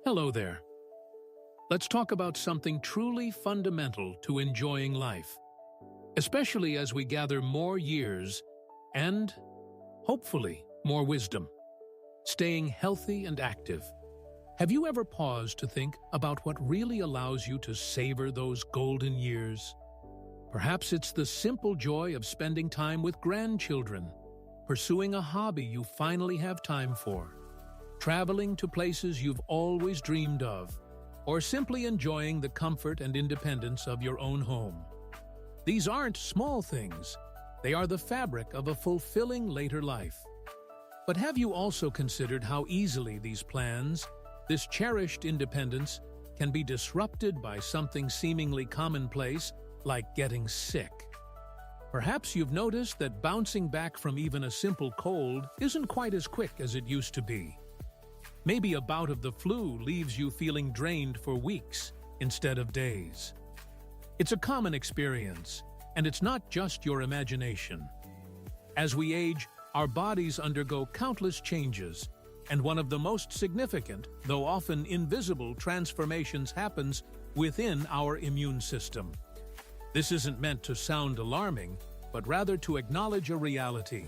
Hello there. Let's talk about something truly fundamental to enjoying life, especially as we gather more years and, hopefully, more wisdom. Staying healthy and active. Have you ever paused to think about what really allows you to savor those golden years? Perhaps it's the simple joy of spending time with grandchildren, pursuing a hobby you finally have time for, traveling to places you've always dreamed of, or simply enjoying the comfort and independence of your own home. These aren't small things. They are the fabric of a fulfilling later life. But have you also considered how easily these plans, this cherished independence, can be disrupted by something seemingly commonplace, like getting sick? Perhaps you've noticed that bouncing back from even a simple cold isn't quite as quick as it used to be. Maybe a bout of the flu leaves you feeling drained for weeks instead of days. It's a common experience, and it's not just your imagination. As we age, our bodies undergo countless changes, and one of the most significant, though often invisible, transformations happens within our immune system. This isn't meant to sound alarming, but rather to acknowledge a reality.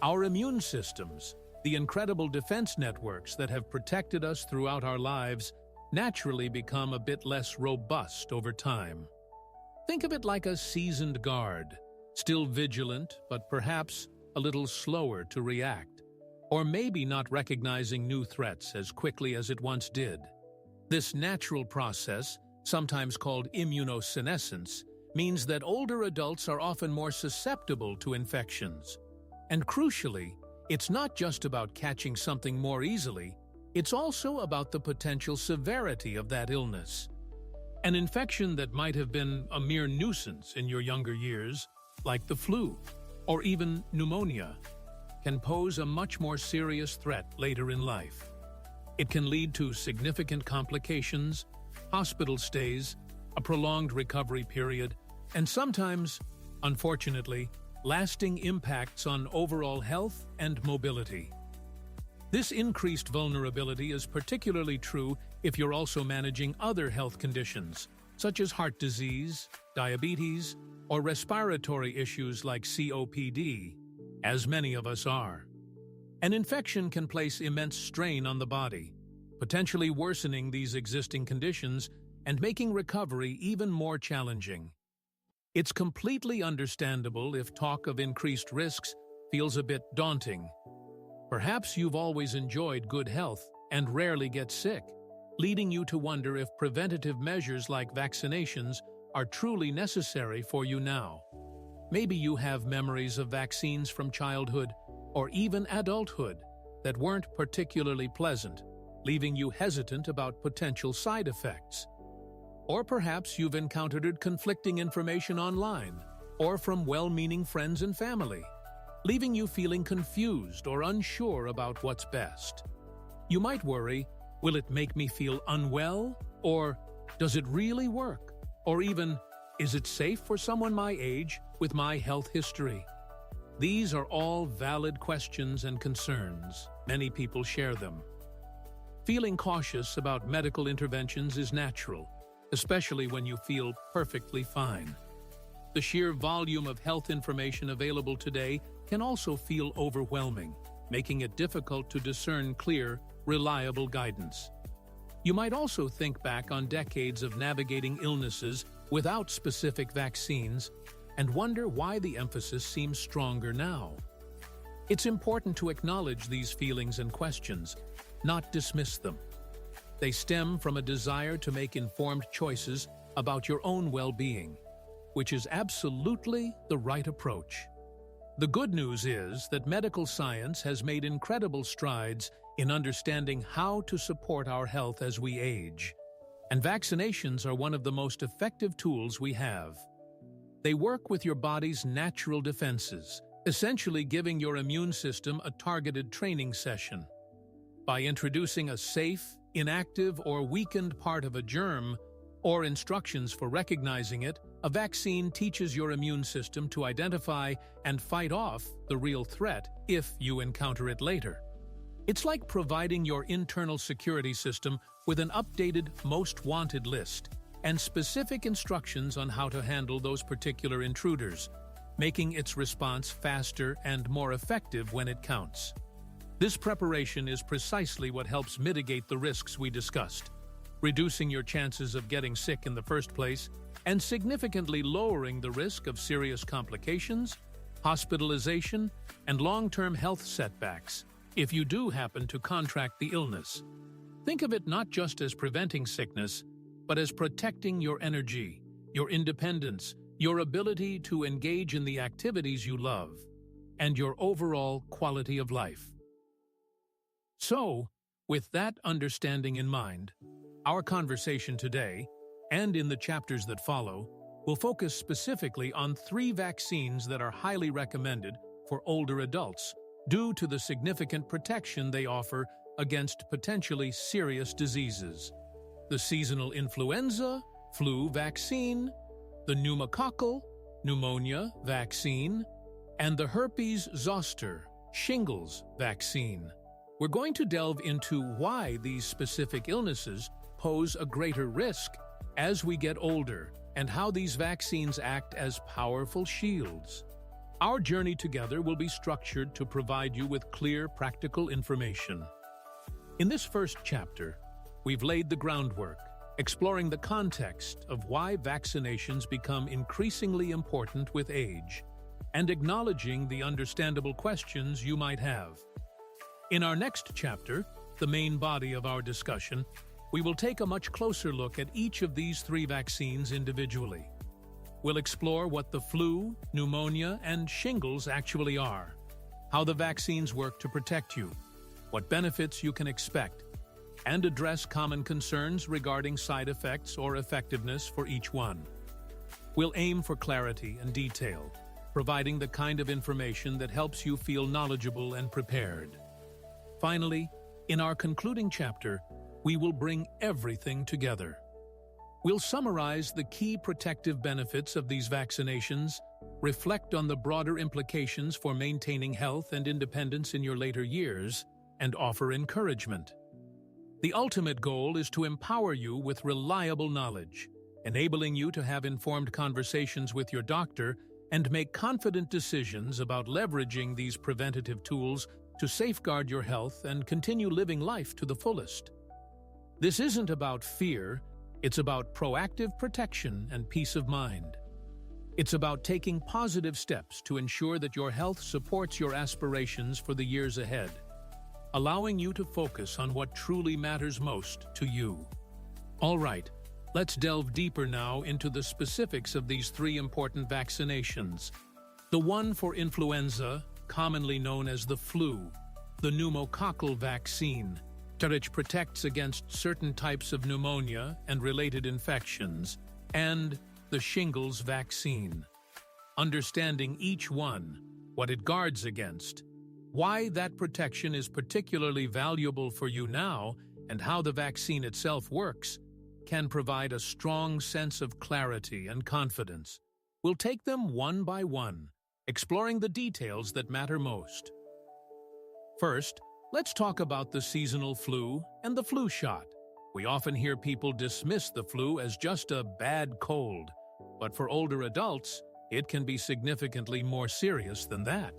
Our immune systems, the incredible defense networks that have protected us throughout our lives, naturally become a bit less robust over time. Think of it like a seasoned guard, still vigilant, but perhaps a little slower to react, or maybe not recognizing new threats as quickly as it once did. This natural process, sometimes called immunosenescence, means that older adults are often more susceptible to infections. And crucially, it's not just about catching something more easily, it's also about the potential severity of that illness. An infection that might have been a mere nuisance in your younger years, like the flu, or even pneumonia, can pose a much more serious threat later in life. It can lead to significant complications, hospital stays, a prolonged recovery period, and sometimes, unfortunately, lasting impacts on overall health and mobility. This increased vulnerability is particularly true if you're also managing other health conditions, such as heart disease, diabetes, or respiratory issues like COPD, as many of us are. An infection can place immense strain on the body, potentially worsening these existing conditions and making recovery even more challenging. It's completely understandable if talk of increased risks feels a bit daunting. Perhaps you've always enjoyed good health and rarely get sick, leading you to wonder if preventative measures like vaccinations are truly necessary for you now. Maybe you have memories of vaccines from childhood or even adulthood that weren't particularly pleasant, leaving you hesitant about potential side effects. Or perhaps you've encountered conflicting information online or from well-meaning friends and family, leaving you feeling confused or unsure about what's best. You might worry, will it make me feel unwell? Or does it really work? Or even, is it safe for someone my age with my health history? These are all valid questions and concerns. Many people share them. Feeling cautious about medical interventions is natural, especially when you feel perfectly fine. The sheer volume of health information available today can also feel overwhelming, making it difficult to discern clear, reliable guidance. You might also think back on decades of navigating illnesses without specific vaccines and wonder why the emphasis seems stronger now. It's important to acknowledge these feelings and questions, not dismiss them. They stem from a desire to make informed choices about your own well-being, which is absolutely the right approach. The good news is that medical science has made incredible strides in understanding how to support our health as we age, and vaccinations are one of the most effective tools we have. They work with your body's natural defenses, essentially giving your immune system a targeted training session. By introducing a safe, inactive, or weakened part of a germ, or instructions for recognizing it, a vaccine teaches your immune system to identify and fight off the real threat if you encounter it later. It's like providing your internal security system with an updated most wanted list and specific instructions on how to handle those particular intruders, making its response faster and more effective when it counts. This preparation is precisely what helps mitigate the risks we discussed, reducing your chances of getting sick in the first place and significantly lowering the risk of serious complications, hospitalization, and long-term health setbacks if you do happen to contract the illness. Think of it not just as preventing sickness, but as protecting your energy, your independence, your ability to engage in the activities you love, and your overall quality of life. So, with that understanding in mind, our conversation today, and in the chapters that follow, will focus specifically on 3 vaccines that are highly recommended for older adults due to the significant protection they offer against potentially serious diseases: the seasonal influenza, flu vaccine, the pneumococcal, pneumonia vaccine, and the herpes zoster, shingles vaccine. We're going to delve into why these specific illnesses pose a greater risk as we get older and how these vaccines act as powerful shields. Our journey together will be structured to provide you with clear, practical information. In this first chapter, we've laid the groundwork, exploring the context of why vaccinations become increasingly important with age, and acknowledging the understandable questions you might have. In our next chapter, the main body of our discussion, we will take a much closer look at each of these 3 vaccines individually. We'll explore what the flu, pneumonia, and shingles actually are, how the vaccines work to protect you, what benefits you can expect, and address common concerns regarding side effects or effectiveness for each one. We'll aim for clarity and detail, providing the kind of information that helps you feel knowledgeable and prepared. Finally, in our concluding chapter, we will bring everything together. We'll summarize the key protective benefits of these vaccinations, reflect on the broader implications for maintaining health and independence in your later years, and offer encouragement. The ultimate goal is to empower you with reliable knowledge, enabling you to have informed conversations with your doctor and make confident decisions about leveraging these preventative tools to safeguard your health and continue living life to the fullest. This isn't about fear, it's about proactive protection and peace of mind. It's about taking positive steps to ensure that your health supports your aspirations for the years ahead, allowing you to focus on what truly matters most to you. All right, let's delve deeper now into the specifics of these 3 important vaccinations. The one for influenza, commonly known as the flu, the pneumococcal vaccine, which protects against certain types of pneumonia and related infections, and the shingles vaccine. Understanding each one, what it guards against, why that protection is particularly valuable for you now, and how the vaccine itself works, can provide a strong sense of clarity and confidence. We'll take them one by one, exploring the details that matter most. First, let's talk about the seasonal flu and the flu shot. We often hear people dismiss the flu as just a bad cold, but for older adults, it can be significantly more serious than that.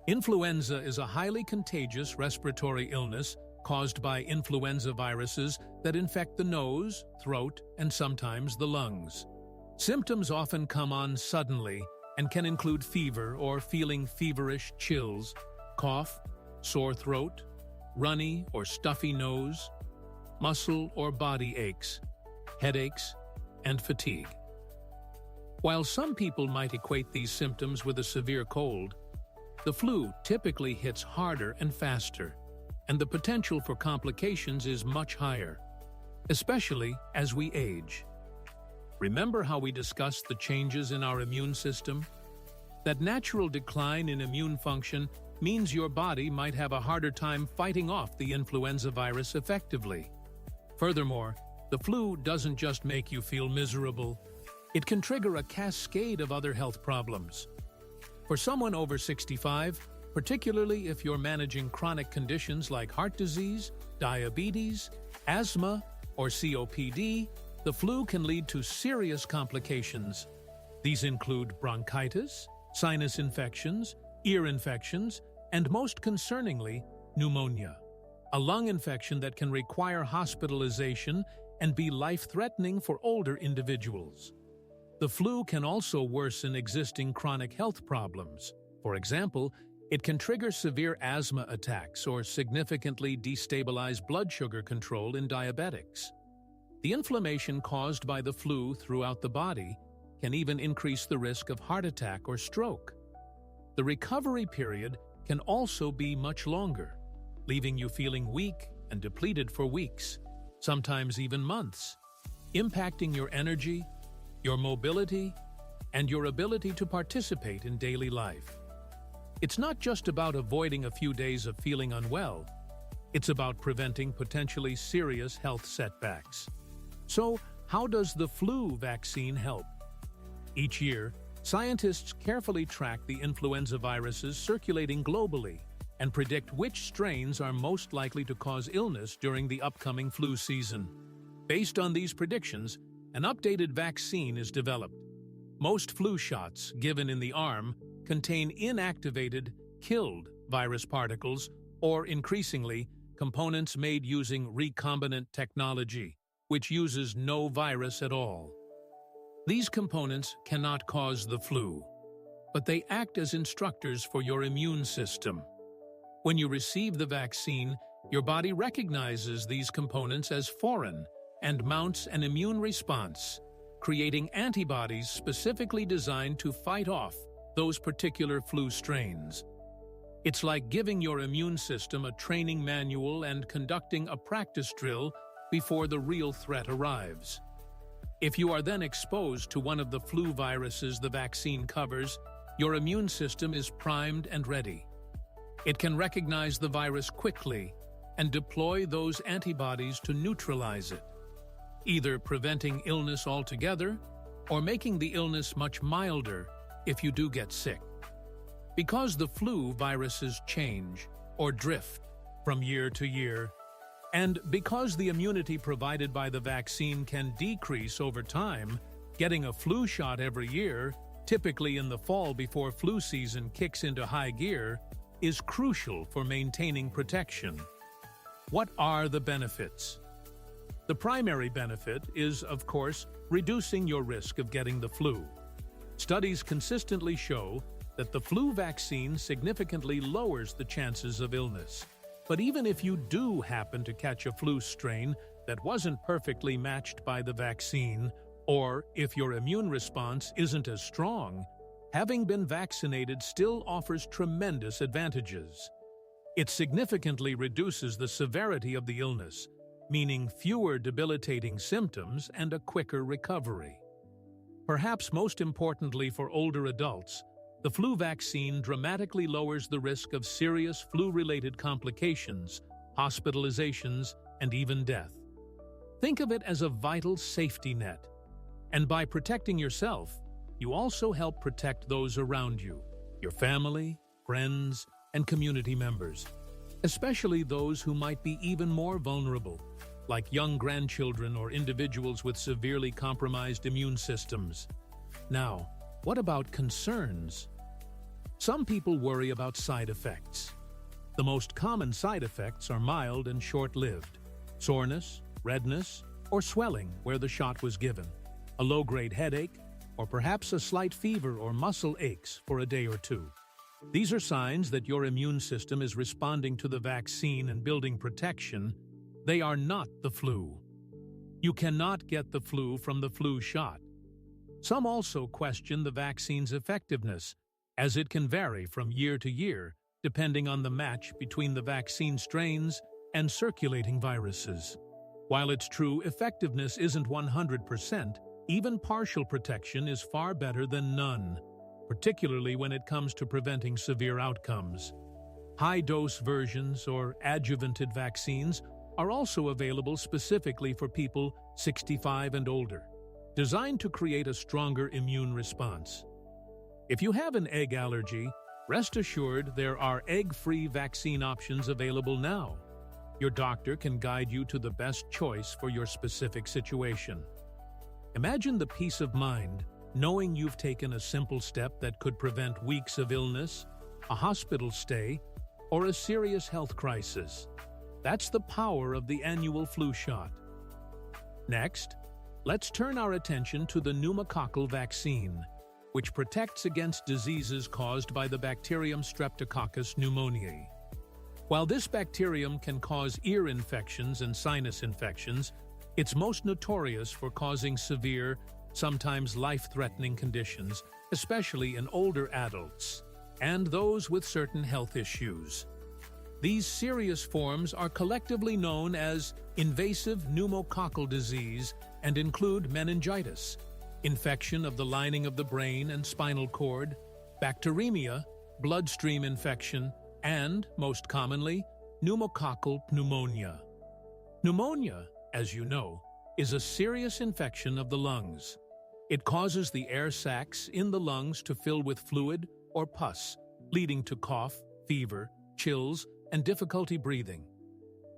Influenza is a highly contagious respiratory illness caused by influenza viruses that infect the nose, throat, and sometimes the lungs. Symptoms often come on suddenly and can include fever or feeling feverish chills, cough, sore throat, runny or stuffy nose, muscle or body aches, headaches, and fatigue. While some people might equate these symptoms with a severe cold, the flu typically hits harder and faster, and the potential for complications is much higher, especially as we age. Remember how we discussed the changes in our immune system? That natural decline in immune function means your body might have a harder time fighting off the influenza virus effectively. Furthermore, the flu doesn't just make you feel miserable, it can trigger a cascade of other health problems. For someone over 65, particularly if you're managing chronic conditions like heart disease, diabetes, asthma, or COPD, the flu can lead to serious complications. These include bronchitis, sinus infections, ear infections, and most concerningly, pneumonia, a lung infection that can require hospitalization and be life-threatening for older individuals. The flu can also worsen existing chronic health problems. For example, it can trigger severe asthma attacks or significantly destabilize blood sugar control in diabetics. The inflammation caused by the flu throughout the body can even increase the risk of heart attack or stroke. The recovery period can also be much longer, leaving you feeling weak and depleted for weeks, sometimes even months, impacting your energy, your mobility, and your ability to participate in daily life. It's not just about avoiding a few days of feeling unwell, it's about preventing potentially serious health setbacks. So, how does the flu vaccine help? Each year, scientists carefully track the influenza viruses circulating globally and predict which strains are most likely to cause illness during the upcoming flu season. Based on these predictions, an updated vaccine is developed. Most flu shots given in the arm contain inactivated, killed virus particles, or increasingly, components made using recombinant technology, which uses no virus at all. These components cannot cause the flu, but they act as instructors for your immune system. When you receive the vaccine, your body recognizes these components as foreign and mounts an immune response, creating antibodies specifically designed to fight off those particular flu strains. It's like giving your immune system a training manual and conducting a practice drill before the real threat arrives. If you are then exposed to one of the flu viruses the vaccine covers, your immune system is primed and ready. It can recognize the virus quickly and deploy those antibodies to neutralize it, either preventing illness altogether or making the illness much milder if you do get sick. Because the flu viruses change or drift from year to year, and because the immunity provided by the vaccine can decrease over time, getting a flu shot every year, typically in the fall before flu season kicks into high gear, is crucial for maintaining protection. What are the benefits? The primary benefit is, of course, reducing your risk of getting the flu. Studies consistently show that the flu vaccine significantly lowers the chances of illness. But even if you do happen to catch a flu strain that wasn't perfectly matched by the vaccine, or if your immune response isn't as strong, having been vaccinated still offers tremendous advantages. It significantly reduces the severity of the illness, meaning fewer debilitating symptoms and a quicker recovery. Perhaps most importantly for older adults, the flu vaccine dramatically lowers the risk of serious flu-related complications, hospitalizations, and even death. Think of it as a vital safety net. And by protecting yourself, you also help protect those around you, your family, friends, and community members, especially those who might be even more vulnerable, like young grandchildren or individuals with severely compromised immune systems. Now, what about concerns? Some people worry about side effects. The most common side effects are mild and short-lived: soreness, redness, or swelling where the shot was given, a low-grade headache, or perhaps a slight fever or muscle aches for a day or two. These are signs that your immune system is responding to the vaccine and building protection. They are not the flu. You cannot get the flu from the flu shot. Some also question the vaccine's effectiveness, as it can vary from year to year depending on the match between the vaccine strains and circulating viruses. While it's true effectiveness isn't 100%, even partial protection is far better than none, particularly when it comes to preventing severe outcomes. High-dose versions or adjuvanted vaccines are also available specifically for people 65 and older, designed to create a stronger immune response. If you have an egg allergy, rest assured there are egg-free vaccine options available now. Your doctor can guide you to the best choice for your specific situation. Imagine the peace of mind knowing you've taken a simple step that could prevent weeks of illness, a hospital stay, or a serious health crisis. That's the power of the annual flu shot. Next, let's turn our attention to the pneumococcal vaccine, which protects against diseases caused by the bacterium Streptococcus pneumoniae. While this bacterium can cause ear infections and sinus infections, it's most notorious for causing severe, sometimes life-threatening conditions, especially in older adults and those with certain health issues. These serious forms are collectively known as invasive pneumococcal disease and include meningitis, infection of the lining of the brain and spinal cord, bacteremia, bloodstream infection, and, most commonly, pneumococcal pneumonia. Pneumonia, as you know, is a serious infection of the lungs. It causes the air sacs in the lungs to fill with fluid or pus, leading to cough, fever, chills, and difficulty breathing.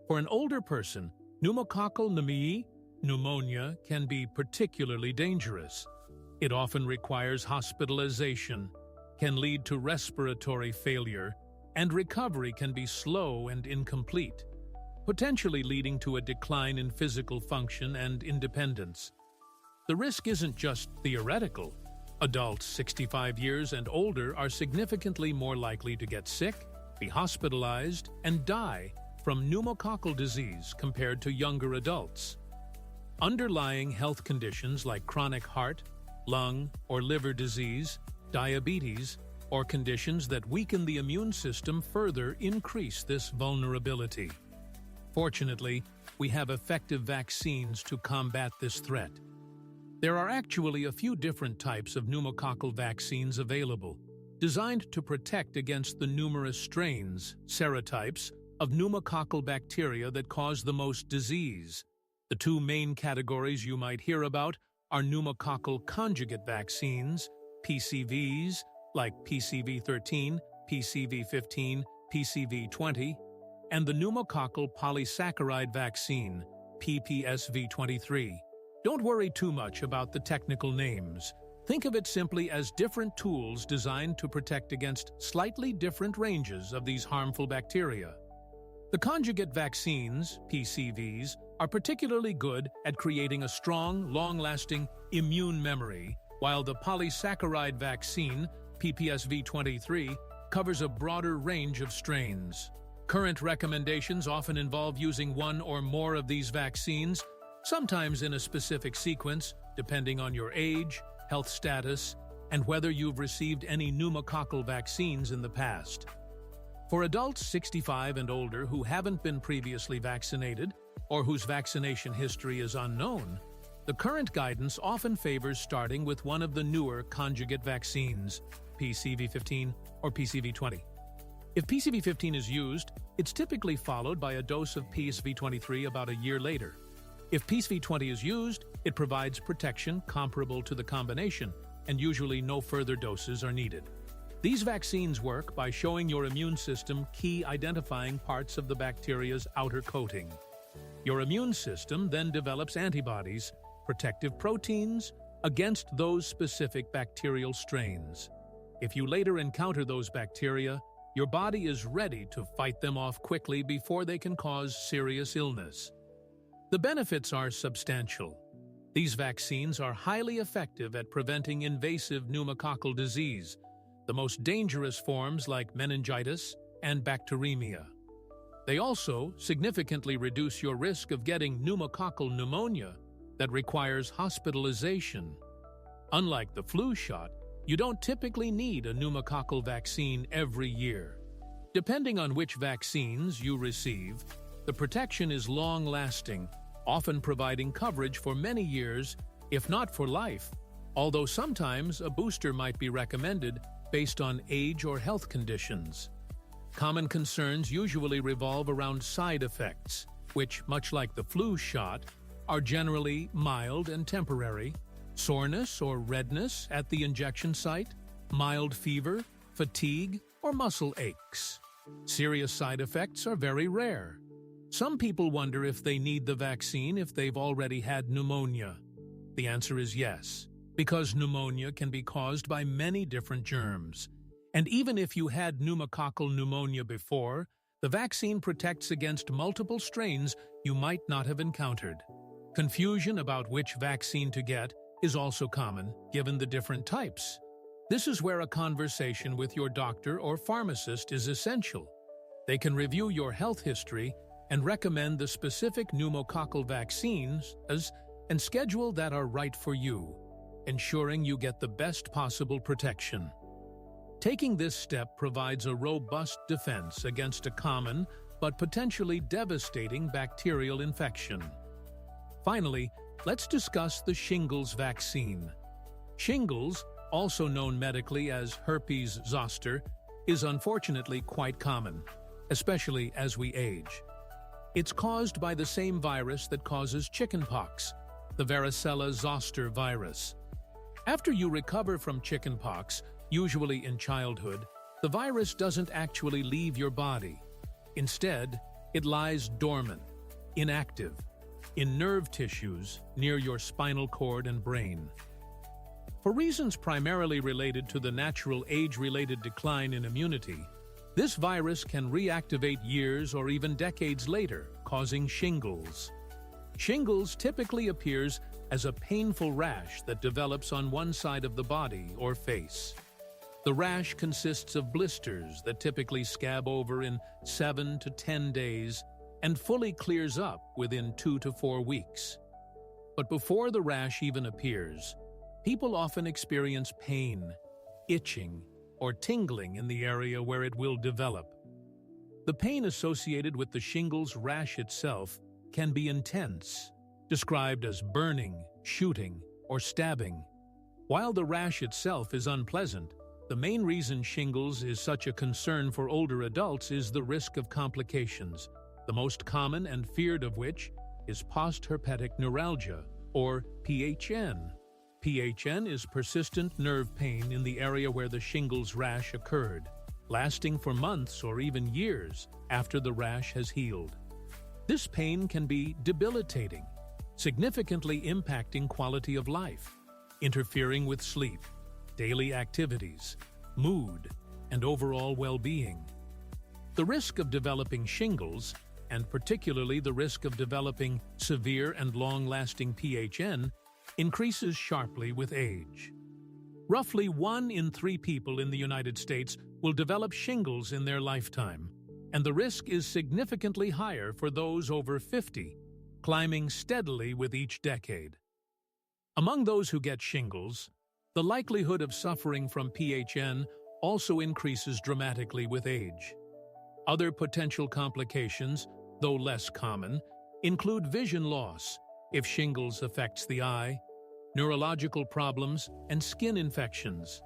For an older person, pneumococcal pneumonia can be particularly dangerous. It often requires hospitalization, can lead to respiratory failure, and recovery can be slow and incomplete, potentially leading to a decline in physical function and independence. The risk isn't just theoretical. Adults 65 years and older are significantly more likely to get sick, be hospitalized, and die from pneumococcal disease compared to younger adults. Underlying health conditions like chronic heart, lung, or liver disease, diabetes, or conditions that weaken the immune system further increase this vulnerability. Fortunately, we have effective vaccines to combat this threat. There are actually a few different types of pneumococcal vaccines available, designed to protect against the numerous strains, serotypes, of pneumococcal bacteria that cause the most disease. The two main categories you might hear about are pneumococcal conjugate vaccines, PCVs, like PCV13, PCV15, PCV20, and the pneumococcal polysaccharide vaccine, PPSV23. Don't worry too much about the technical names. Think of it simply as different tools designed to protect against slightly different ranges of these harmful bacteria. The conjugate vaccines, PCVs, are particularly good at creating a strong, long-lasting immune memory, while the polysaccharide vaccine, PPSV23, covers a broader range of strains. Current recommendations often involve using one or more of these vaccines, sometimes in a specific sequence, depending on your age, health status, and whether you've received any pneumococcal vaccines in the past. For adults 65 and older who haven't been previously vaccinated or whose vaccination history is unknown, the current guidance often favors starting with one of the newer conjugate vaccines, PCV15 or PCV20. If PCV15 is used, it's typically followed by a dose of PSV23 about a year later. If PSV20 is used, it provides protection comparable to the combination, and usually no further doses are needed. These vaccines work by showing your immune system key identifying parts of the bacteria's outer coating. Your immune system then develops antibodies, protective proteins, against those specific bacterial strains. If you later encounter those bacteria, your body is ready to fight them off quickly before they can cause serious illness. The benefits are substantial. These vaccines are highly effective at preventing invasive pneumococcal disease, the most dangerous forms like meningitis and bacteremia. They also significantly reduce your risk of getting pneumococcal pneumonia that requires hospitalization. Unlike the flu shot, you don't typically need a pneumococcal vaccine every year. Depending on which vaccines you receive, the protection is long-lasting, often providing coverage for many years, if not for life, although sometimes a booster might be recommended based on age or health conditions. Common concerns usually revolve around side effects, which, much like the flu shot, are generally mild and temporary: soreness or redness at the injection site, mild fever, fatigue, or muscle aches. Serious side effects are very rare. Some people wonder if they need the vaccine if they've already had pneumonia. The answer is yes, because pneumonia can be caused by many different germs. And even if you had pneumococcal pneumonia before, the vaccine protects against multiple strains you might not have encountered. Confusion about which vaccine to get is also common, given the different types. This is where a conversation with your doctor or pharmacist is essential. They can review your health history and recommend the specific pneumococcal vaccines and schedule that are right for you, ensuring you get the best possible protection. Taking this step provides a robust defense against a common but potentially devastating bacterial infection. Finally, let's discuss the shingles vaccine. Shingles, also known medically as herpes zoster, is unfortunately quite common, especially as we age. It's caused by the same virus that causes chickenpox, the varicella zoster virus. After you recover from chickenpox, usually in childhood, the virus doesn't actually leave your body. Instead, it lies dormant, inactive, in nerve tissues near your spinal cord and brain. For reasons primarily related to the natural age-related decline in immunity, this virus can reactivate years or even decades later, causing shingles. Shingles typically appears as a painful rash that develops on one side of the body or face. The rash consists of blisters that typically scab over in 7 to 10 days and fully clears up within 2 to 4 weeks. But before the rash even appears, people often experience pain, itching, or tingling in the area where it will develop. The pain associated with the shingles rash itself can be intense, described as burning, shooting, or stabbing. While the rash itself is unpleasant, the main reason shingles is such a concern for older adults is the risk of complications, the most common and feared of which is postherpetic neuralgia, or PHN. PHN is persistent nerve pain in the area where the shingles rash occurred, lasting for months or even years after the rash has healed. This pain can be debilitating, significantly impacting quality of life, interfering with sleep, daily activities, mood, and overall well-being. The risk of developing shingles, and particularly the risk of developing severe and long-lasting PHN, increases sharply with age. Roughly 1 in 3 people in the United States will develop shingles in their lifetime, and the risk is significantly higher for those over 50, climbing steadily with each decade. Among those who get shingles, the likelihood of suffering from PHN also increases dramatically with age. Other potential complications, though less common, include vision loss if shingles affects the eye, neurological problems, and skin infections.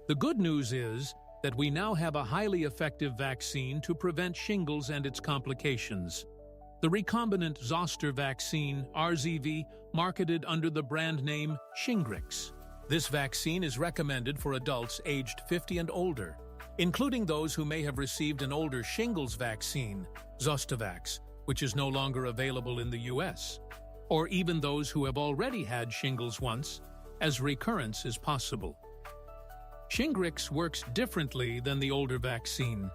The good news is that we now have a highly effective vaccine to prevent shingles and its complications. The recombinant zoster vaccine, RZV, marketed under the brand name Shingrix. This vaccine is recommended for adults aged 50 and older, including those who may have received an older shingles vaccine, Zostavax, which is no longer available in the US, or even those who have already had shingles once, as recurrence is possible. Shingrix works differently than the older vaccine.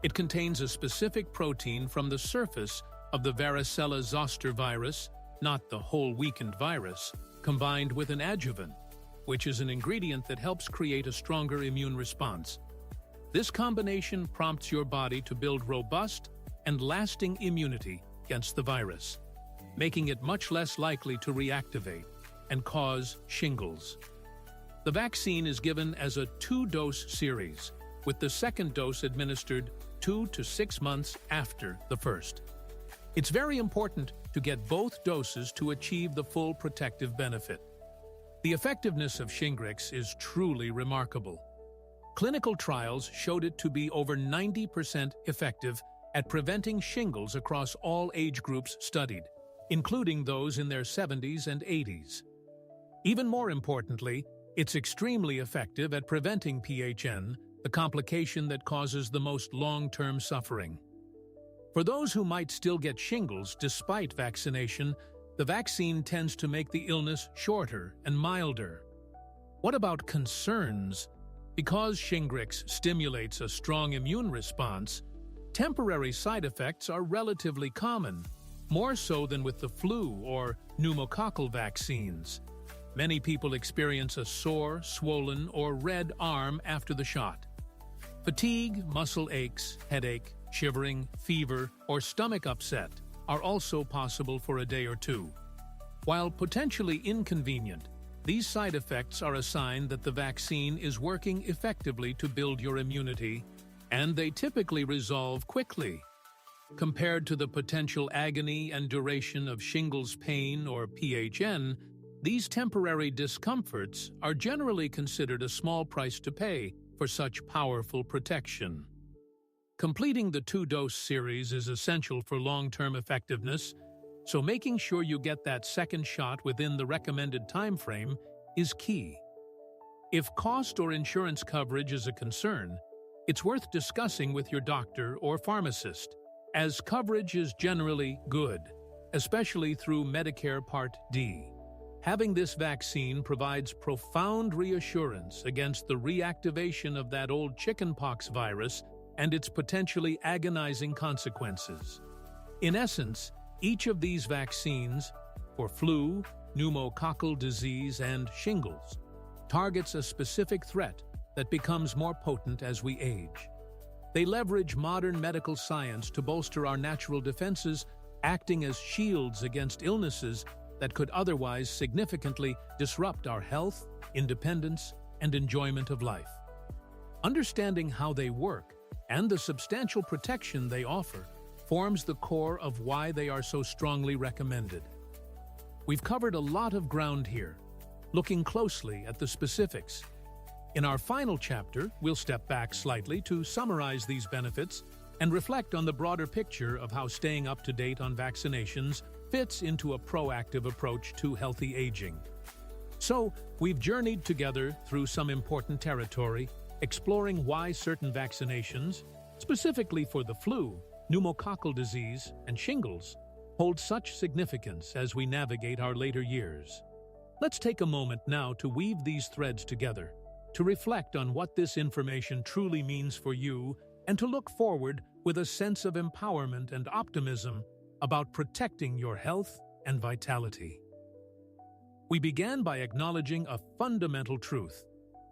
It contains a specific protein from the surface of the varicella zoster virus, not the whole weakened virus, combined with an adjuvant, which is an ingredient that helps create a stronger immune response. This combination prompts your body to build robust and lasting immunity against the virus, making it much less likely to reactivate and cause shingles. The vaccine is given as a 2-dose series, with the second dose administered 2 to 6 months after the first. It's very important to get both doses to achieve the full protective benefit. The effectiveness of Shingrix is truly remarkable. Clinical trials showed it to be over 90% effective at preventing shingles across all age groups studied, including those in their 70s and 80s. Even more importantly, it's extremely effective at preventing PHN, the complication that causes the most long-term suffering. For those who might still get shingles despite vaccination, the vaccine tends to make the illness shorter and milder. What about concerns? Because Shingrix stimulates a strong immune response, temporary side effects are relatively common, more so than with the flu or pneumococcal vaccines. Many people experience a sore, swollen, or red arm after the shot. Fatigue, muscle aches, headache, shivering, fever, or stomach upset are also possible for a day or two. While potentially inconvenient, these side effects are a sign that the vaccine is working effectively to build your immunity, and they typically resolve quickly. Compared to the potential agony and duration of shingles pain or PHN, these temporary discomforts are generally considered a small price to pay for such powerful protection. Completing the 2-dose series is essential for long-term effectiveness, so making sure you get that second shot within the recommended time frame is key. If cost or insurance coverage is a concern, it's worth discussing with your doctor or pharmacist, as coverage is generally good, especially through Medicare Part D. Having this vaccine provides profound reassurance against the reactivation of that old chickenpox virus and its potentially agonizing consequences. In essence, each of these vaccines, for flu, pneumococcal disease, and shingles, targets a specific threat that becomes more potent as we age. They leverage modern medical science to bolster our natural defenses, acting as shields against illnesses that could otherwise significantly disrupt our health, independence, and enjoyment of life. Understanding how they work and the substantial protection they offer forms the core of why they are so strongly recommended. We've covered a lot of ground here, looking closely at the specifics. In our final chapter, we'll step back slightly to summarize these benefits and reflect on the broader picture of how staying up to date on vaccinations fits into a proactive approach to healthy aging. So, we've journeyed together through some important territory, exploring why certain vaccinations, specifically for the flu, pneumococcal disease, and shingles, hold such significance as we navigate our later years. Let's take a moment now to weave these threads together, to reflect on what this information truly means for you, and to look forward with a sense of empowerment and optimism about protecting your health and vitality. We began by acknowledging a fundamental truth.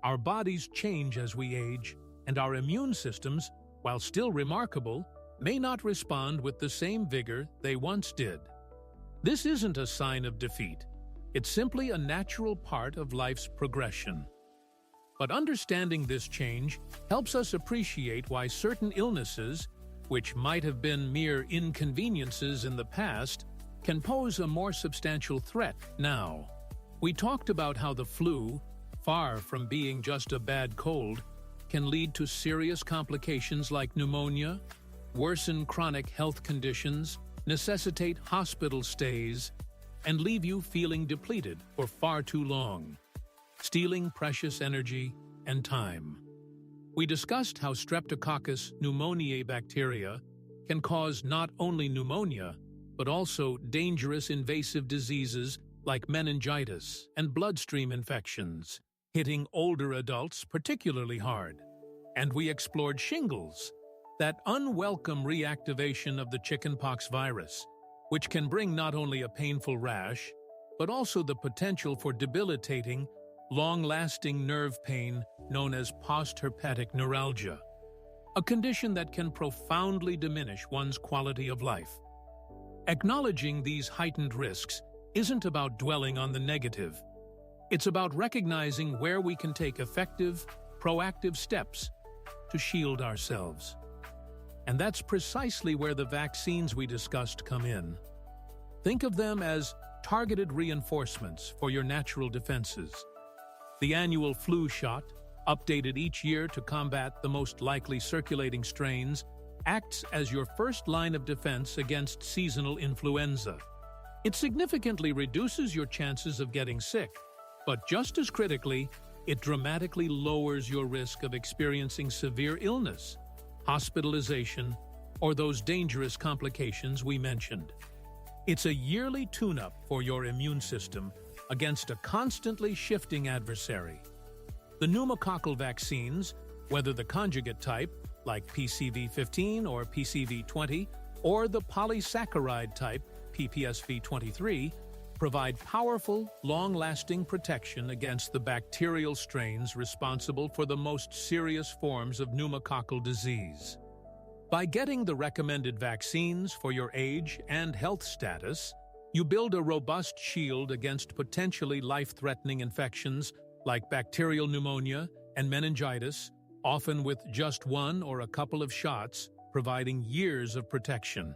Our bodies change as we age, and our immune systems, while still remarkable, may not respond with the same vigor they once did. This isn't a sign of defeat. It's simply a natural part of life's progression. But understanding this change helps us appreciate why certain illnesses, which might have been mere inconveniences in the past, can pose a more substantial threat now. We talked about how the flu, far from being just a bad cold, can lead to serious complications like pneumonia, worsen chronic health conditions, necessitate hospital stays, and leave you feeling depleted for far too long, stealing precious energy and time. We discussed how Streptococcus pneumoniae bacteria can cause not only pneumonia, but also dangerous invasive diseases like meningitis and bloodstream infections, hitting older adults particularly hard. And we explored shingles, that unwelcome reactivation of the chickenpox virus, which can bring not only a painful rash, but also the potential for debilitating, long-lasting nerve pain known as postherpetic neuralgia, a condition that can profoundly diminish one's quality of life. Acknowledging these heightened risks isn't about dwelling on the negative. It's about recognizing where we can take effective, proactive steps to shield ourselves. And that's precisely where the vaccines we discussed come in. Think of them as targeted reinforcements for your natural defenses. The annual flu shot, updated each year to combat the most likely circulating strains, acts as your first line of defense against seasonal influenza. It significantly reduces your chances of getting sick, but just as critically, it dramatically lowers your risk of experiencing severe illness, hospitalization, or those dangerous complications we mentioned. It's a yearly tune-up for your immune system against a constantly shifting adversary. The pneumococcal vaccines, whether the conjugate type, like PCV15 or PCV20, or the polysaccharide type, PPSV23, provide powerful, long-lasting protection against the bacterial strains responsible for the most serious forms of pneumococcal disease. By getting the recommended vaccines for your age and health status, you build a robust shield against potentially life-threatening infections like bacterial pneumonia and meningitis, often with just one or a couple of shots, providing years of protection.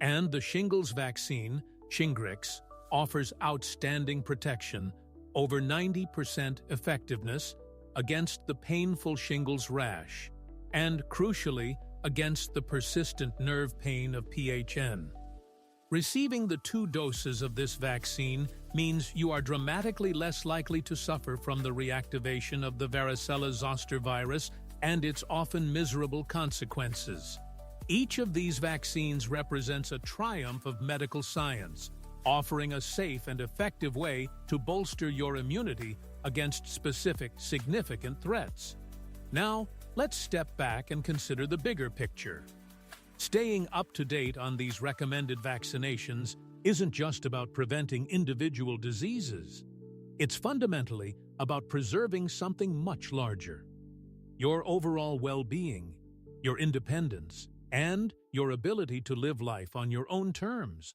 And the shingles vaccine, Shingrix, offers outstanding protection, over 90% effectiveness against the painful shingles rash, and, crucially, against the persistent nerve pain of PHN. Receiving the 2 doses of this vaccine means you are dramatically less likely to suffer from the reactivation of the varicella-zoster virus and its often miserable consequences. Each of these vaccines represents a triumph of medical science, offering a safe and effective way to bolster your immunity against specific, significant threats. Now, let's step back and consider the bigger picture. Staying up to date on these recommended vaccinations isn't just about preventing individual diseases. It's fundamentally about preserving something much larger: your overall well-being, your independence, and your ability to live life on your own terms.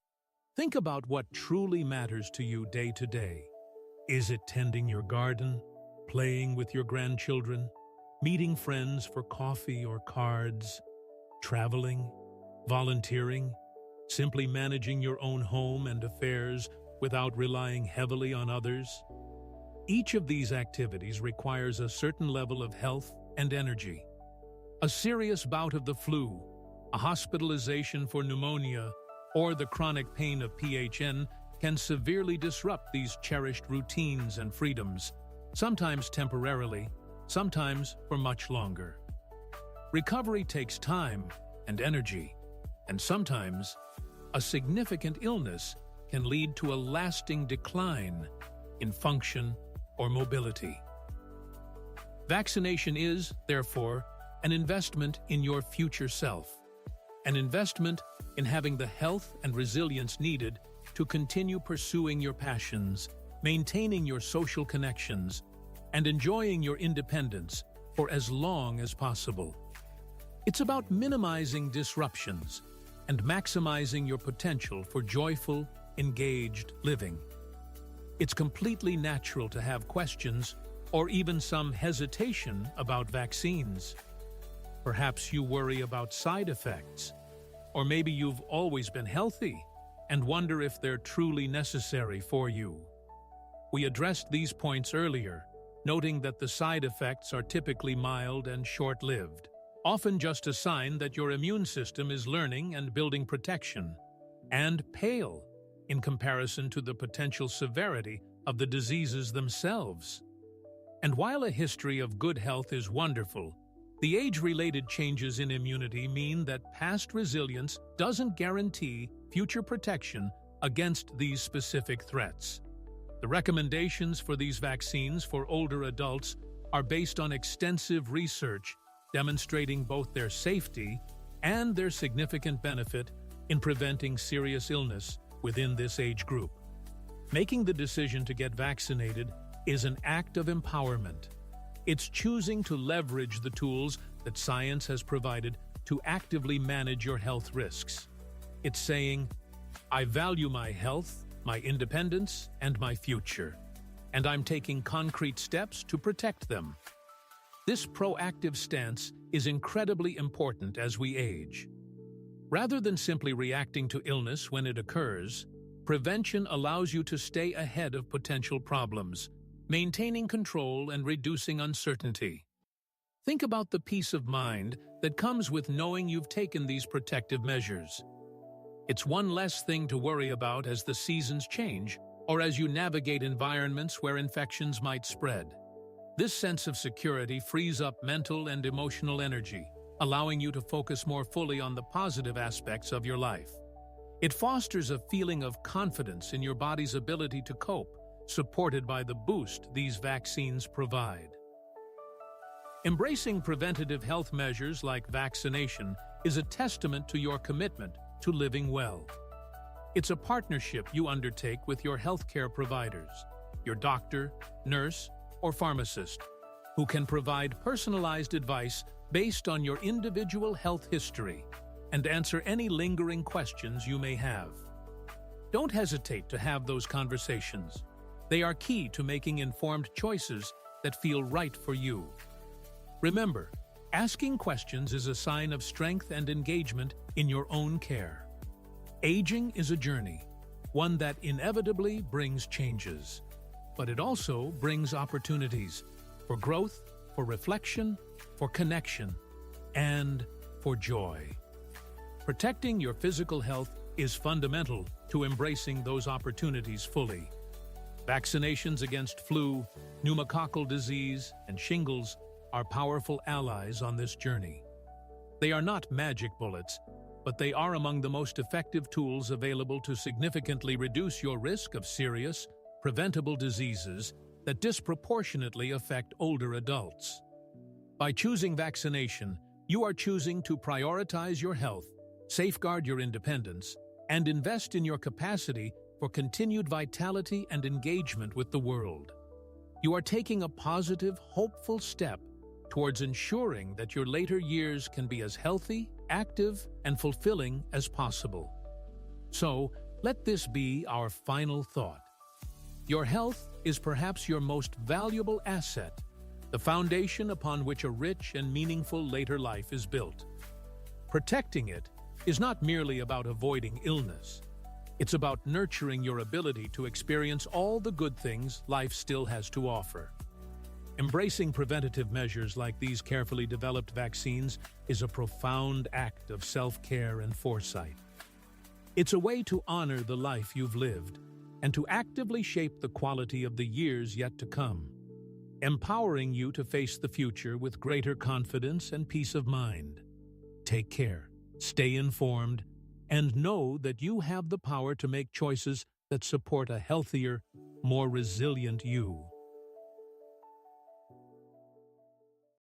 Think about what truly matters to you day to day. Is it tending your garden, playing with your grandchildren, meeting friends for coffee or cards, traveling, volunteering, simply managing your own home and affairs without relying heavily on others? Each of these activities requires a certain level of health and energy. A serious bout of the flu, a hospitalization for pneumonia, or the chronic pain of PHN can severely disrupt these cherished routines and freedoms, sometimes temporarily, sometimes for much longer. Recovery takes time and energy, and sometimes a significant illness can lead to a lasting decline in function or mobility. Vaccination is, therefore, an investment in your future self, an investment in having the health and resilience needed to continue pursuing your passions, maintaining your social connections, and enjoying your independence for as long as possible. It's about minimizing disruptions and maximizing your potential for joyful, engaged living. It's completely natural to have questions or even some hesitation about vaccines. Perhaps you worry about side effects, or maybe you've always been healthy and wonder if they're truly necessary for you. We addressed these points earlier, noting that the side effects are typically mild and short-lived, often just a sign that your immune system is learning and building protection, and pale in comparison to the potential severity of the diseases themselves. And while a history of good health is wonderful, the age-related changes in immunity mean that past resilience doesn't guarantee future protection against these specific threats. The recommendations for these vaccines for older adults are based on extensive research demonstrating both their safety and their significant benefit in preventing serious illness within this age group. Making the decision to get vaccinated is an act of empowerment. It's choosing to leverage the tools that science has provided to actively manage your health risks. It's saying, I value my health, my independence, and my future, and I'm taking concrete steps to protect them. This proactive stance is incredibly important as we age. Rather than simply reacting to illness when it occurs, prevention allows you to stay ahead of potential problems, maintaining control and reducing uncertainty. Think about the peace of mind that comes with knowing you've taken these protective measures. It's one less thing to worry about as the seasons change or as you navigate environments where infections might spread. This sense of security frees up mental and emotional energy, allowing you to focus more fully on the positive aspects of your life. It fosters a feeling of confidence in your body's ability to cope, supported by the boost these vaccines provide. Embracing preventative health measures like vaccination is a testament to your commitment to living well. It's a partnership you undertake with your healthcare providers, your doctor, nurse, or pharmacist, who can provide personalized advice based on your individual health history and answer any lingering questions you may have. Don't hesitate to have those conversations. They are key to making informed choices that feel right for you. Remember, asking questions is a sign of strength and engagement in your own care. Aging is a journey, one that inevitably brings changes, but it also brings opportunities for growth, for reflection, for connection, and for joy. Protecting your physical health is fundamental to embracing those opportunities fully. Vaccinations against flu, pneumococcal disease, and shingles are powerful allies on this journey. They are not magic bullets, but they are among the most effective tools available to significantly reduce your risk of serious, preventable diseases that disproportionately affect older adults. By choosing vaccination, you are choosing to prioritize your health, safeguard your independence, and invest in your capacity for continued vitality and engagement with the world. You are taking a positive, hopeful step towards ensuring that your later years can be as healthy, active, and fulfilling as possible. So, let this be our final thought. Your health is perhaps your most valuable asset, the foundation upon which a rich and meaningful later life is built. Protecting it is not merely about avoiding illness. It's about nurturing your ability to experience all the good things life still has to offer. Embracing preventative measures like these carefully developed vaccines is a profound act of self-care and foresight. It's a way to honor the life you've lived and to actively shape the quality of the years yet to come, empowering you to face the future with greater confidence and peace of mind. Take care, stay informed, and know that you have the power to make choices that support a healthier, more resilient you.